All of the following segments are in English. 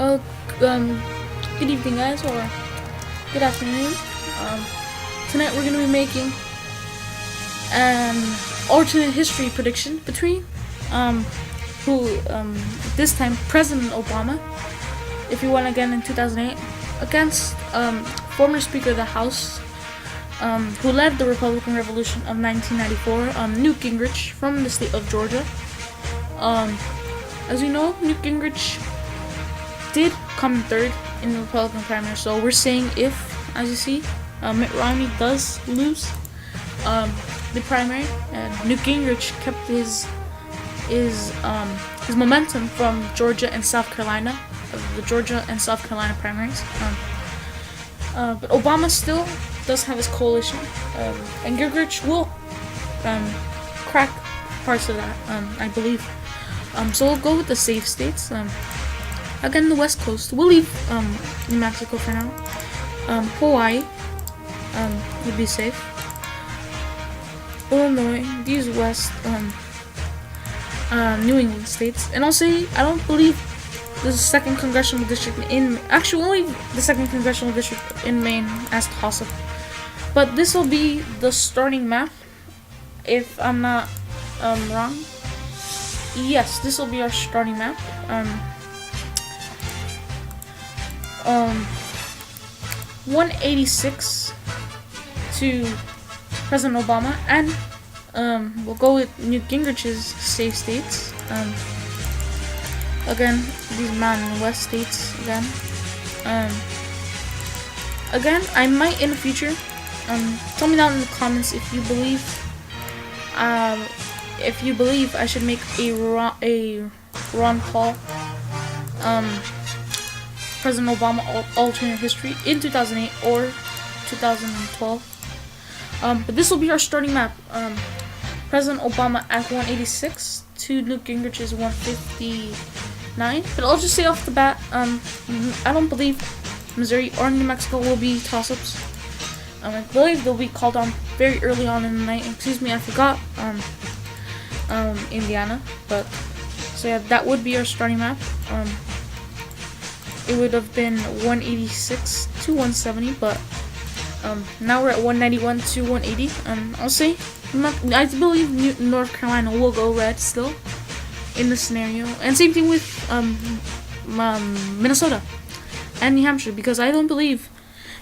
Oh, um, good evening, guys, or good afternoon. Tonight we're gonna be making an alternate history prediction between, this time President Obama, if he won again in 2008, against former Speaker of the House, who led the Republican Revolution of 1994, Newt Gingrich from the state of Georgia. As you know, Newt Gingrich did come third in the Republican primary, so we're saying if, as you see, Mitt Romney does lose the primary, and Newt Gingrich kept his momentum from Georgia and South Carolina, the Georgia and South Carolina primaries. But Obama still does have his coalition, and Gingrich will crack parts of that, I believe. So we'll go with the safe states. Again, the West Coast. We'll leave New Mexico for now. Hawaii would be safe. Illinois, these West, New England states. And I'll say, I don't believe the 2nd Congressional District only the 2nd Congressional District in Maine as toss-up. But this will be the starting map, if I'm not wrong. Yes, this will be our starting map. 186 to President Obama, and we'll go with Newt Gingrich's safe states. Again, these Mountain West states again. Again, I might in the future. Tell me down in the comments if you believe I should make a Ron Paul President Obama alternate history in 2008 or 2012. But this will be our starting map. President Obama at 186 to Newt Gingrich's 159. But I'll just say off the bat, I don't believe Missouri or New Mexico will be toss-ups. I believe they'll be called on very early on in the night. Excuse me, I forgot Indiana. But so yeah, that would be our starting map. It would have been 186 to 170, but now we're at 191 to 180. I'll say, I believe North Carolina will go red still in this scenario, and same thing with Minnesota and New Hampshire, because I don't believe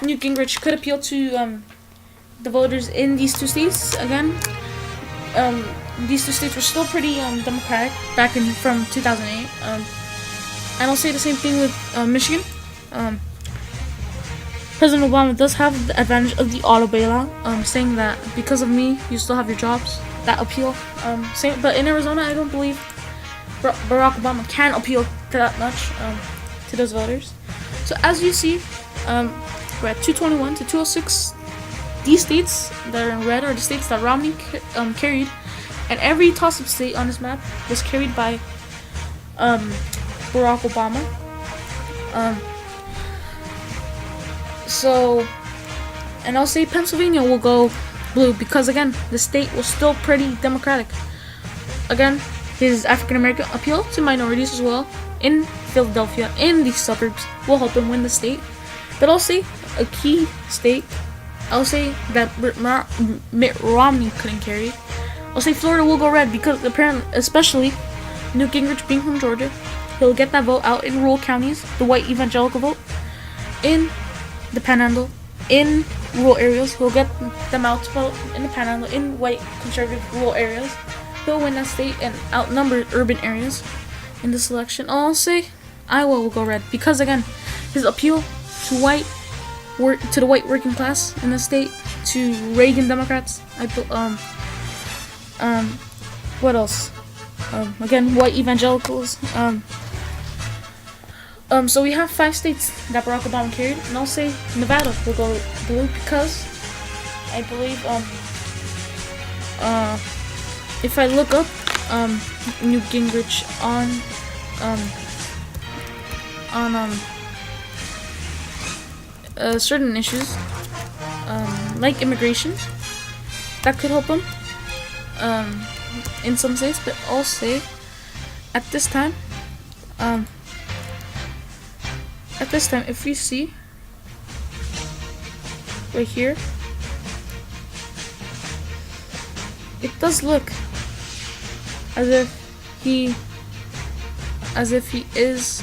Newt Gingrich could appeal to the voters in these two states again. These two states were still pretty Democratic back from 2008. And I'll say the same thing with Michigan. President Obama does have the advantage of the auto bailout, saying that because of me, you still have your jobs. That appeal. But in Arizona, I don't believe Barack Obama can appeal to that much to those voters. So as you see, we're at 221 to 206. These states that are in red are the states that Romney carried, and every toss-up state on this map was carried by Barack Obama. And I'll say Pennsylvania will go blue because again, the state was still pretty Democratic. Again, his African American appeal to minorities as well in Philadelphia, in these suburbs, will help him win the state. But I'll say a key state, I'll say that Mitt Romney couldn't carry. I'll say Florida will go red because apparently, especially Newt Gingrich being from Georgia, he'll get that vote out in rural counties, the white evangelical vote, in the Panhandle, in rural areas. He'll get them out to vote in the Panhandle, in white conservative rural areas. He'll win that state and outnumber urban areas in this election. I'll say Iowa will go red because again, his appeal to the white working class in the state, to Reagan Democrats. What else? Again, white evangelicals. So we have 5 states that Barack Obama carried, and I'll say Nevada will go blue because I believe if I look up Newt Gingrich on certain issues like immigration, that could help him in some states. But I'll say at this time at this time, if we see right here, it does look as if he is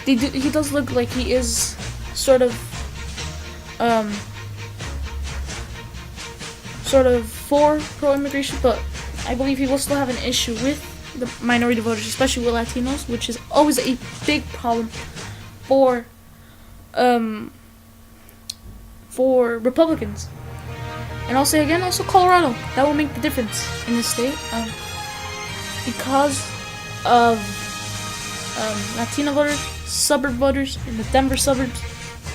he does look like he is sort of for pro-immigration, but I believe he will still have an issue with the minority voters, especially with Latinos, which is always a big problem for Republicans. And I'll say again, also Colorado, that will make the difference in this state, because of Latino voters, suburb voters in the Denver suburbs,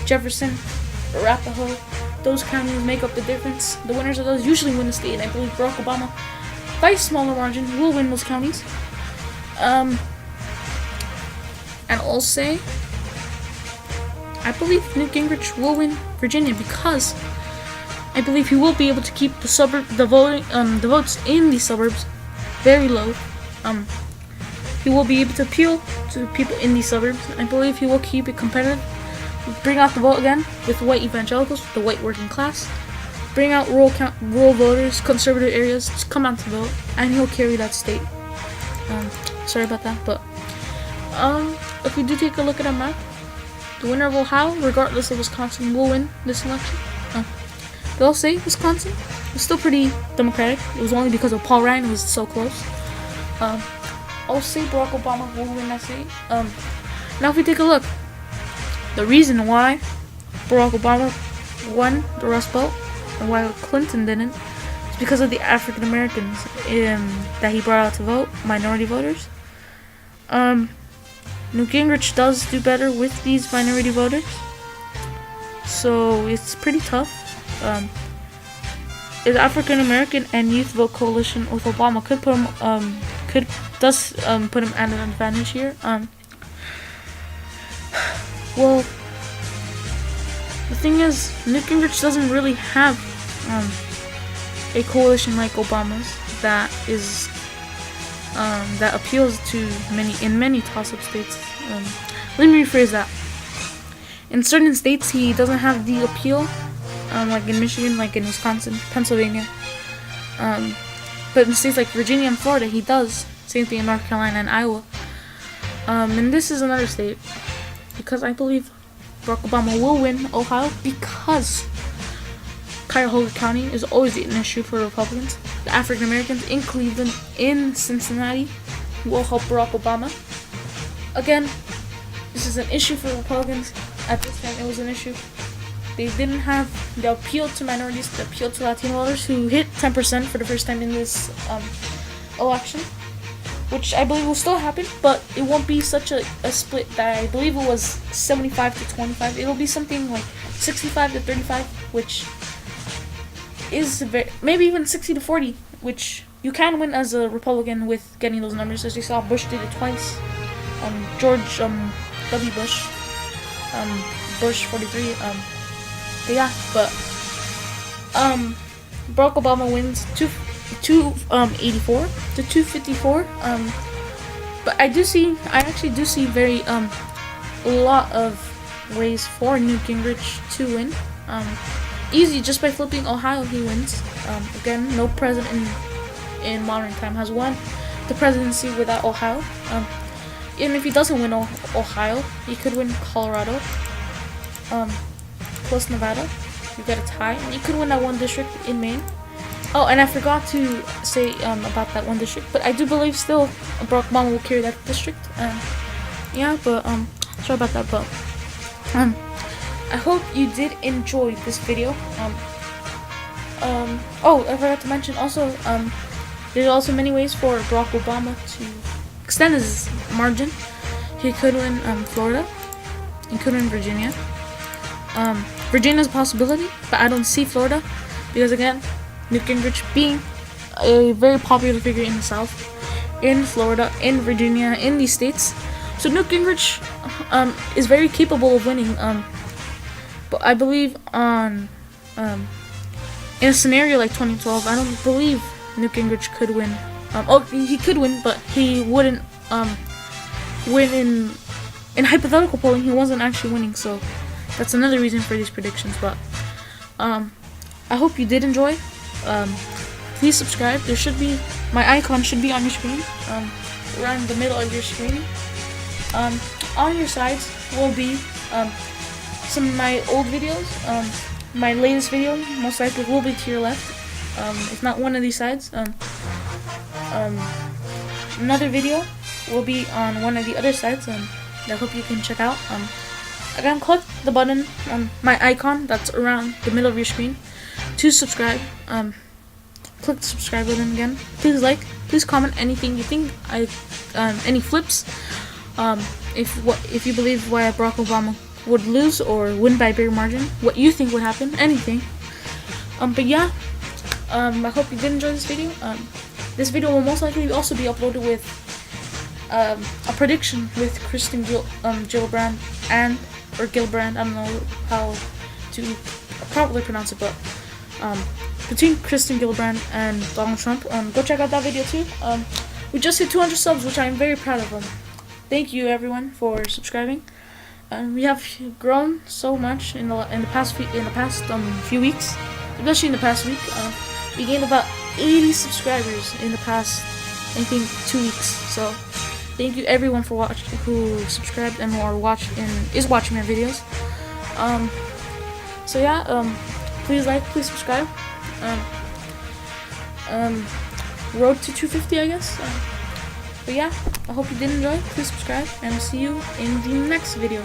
Jefferson, Arapahoe, those counties make up the difference. The winners of those usually win the state, and I believe Barack Obama, by a smaller margin, will win those counties. And I'll say, I believe Newt Gingrich will win Virginia because I believe he will be able to keep the votes in the suburbs very low. He will be able to appeal to people in these suburbs. I believe he will keep it competitive, bring out the vote again with white evangelicals, the white working class, bring out rural voters, conservative areas to come out to vote, and he'll carry that state. Sorry about that, but if we do take a look at our map, the winner of Ohio, regardless of Wisconsin, will win this election. But I'll say Wisconsin was still pretty Democratic. It was only because of Paul Ryan, it was so close. I'll say Barack Obama will win that state. Now if we take a look, the reason why Barack Obama won the Rust Belt and why Clinton didn't is because of the African Americans that he brought out to vote, minority voters. Newt Gingrich does do better with these minority voters, so it's pretty tough. The African American and Youth Vote Coalition with Obama could put him put him at an advantage here. Well, the thing is, Newt Gingrich doesn't really have a coalition like Obama's that is that appeals to many toss-up states. Let me rephrase that. In certain states, he doesn't have the appeal, like in Michigan, like in Wisconsin, Pennsylvania. But in states like Virginia and Florida, he does. Same thing in North Carolina and Iowa. And this is another state, because I believe Barack Obama will win Ohio, because Cuyahoga County is always an issue for Republicans. The African Americans in Cleveland, in Cincinnati, will help Barack Obama. Again, this is an issue for Republicans. At this time, it was an issue. They didn't have the appeal to minorities, the appeal to Latino voters, who hit 10% for the first time in this election, which I believe will still happen, but it won't be such a split that I believe it was 75 to 25. It'll be something like 65 to 35, which is maybe even 60 to 40, which you can win as a Republican with getting those numbers, as you saw Bush did it twice. George W. Bush, Bush 43. Barack Obama wins 284 to 254. But I actually do see a lot of ways for Newt Gingrich to win. Easy, just by flipping Ohio, he wins. Again, no president in modern time has won the presidency without Ohio. Even if he doesn't win Ohio, he could win Colorado, plus Nevada. You get a tie, and he could win that one district in Maine. Oh, and I forgot to say about that one district, but I do believe still Barack Obama will carry that district. Sorry about that, but I hope you did enjoy this video. Oh, I forgot to mention also, there's also many ways for Barack Obama to extend his margin. He could win Florida. He could win Virginia. Virginia's a possibility, but I don't see Florida because, again, Newt Gingrich being a very popular figure in the South, in Florida, in Virginia, in these states. So Newt Gingrich is very capable of winning. But I believe in a scenario like 2012, I don't believe Newt Gingrich could win. He could win, but he wouldn't win in hypothetical polling. He wasn't actually winning, so that's another reason for these predictions. But I hope you did enjoy. Please subscribe. There should be, my icon should be on your screen, around the middle of your screen. On your sides will be some of my old videos. My latest video most likely will be to your left, if not one of these sides. Another video will be on one of the other sides, that I hope you can check out. Again, click the button on my icon that's around the middle of your screen to subscribe. Click the subscribe button again. Please like, please comment anything you think any flips. If you believe why Barack Obama would lose or win by a bigger margin, what you think would happen, anything. But yeah, I hope you did enjoy this video. This video will most likely also be uploaded with a prediction with Kristen Gillibrand or Gillibrand. I don't know how to properly pronounce it, but between Kristen Gillibrand and Donald Trump. Go check out that video too. We just hit 200 subs, which I am very proud of. Thank you everyone for subscribing. We have grown so much in the past few weeks, especially in the past week. We gained about 80 subscribers in the past, I think, 2 weeks. So thank you everyone for watching, who subscribed and who is watching my videos. So yeah, please like, please subscribe. Road to 250, I guess. But yeah, I hope you did enjoy. Please subscribe, and I'll see you in the next video.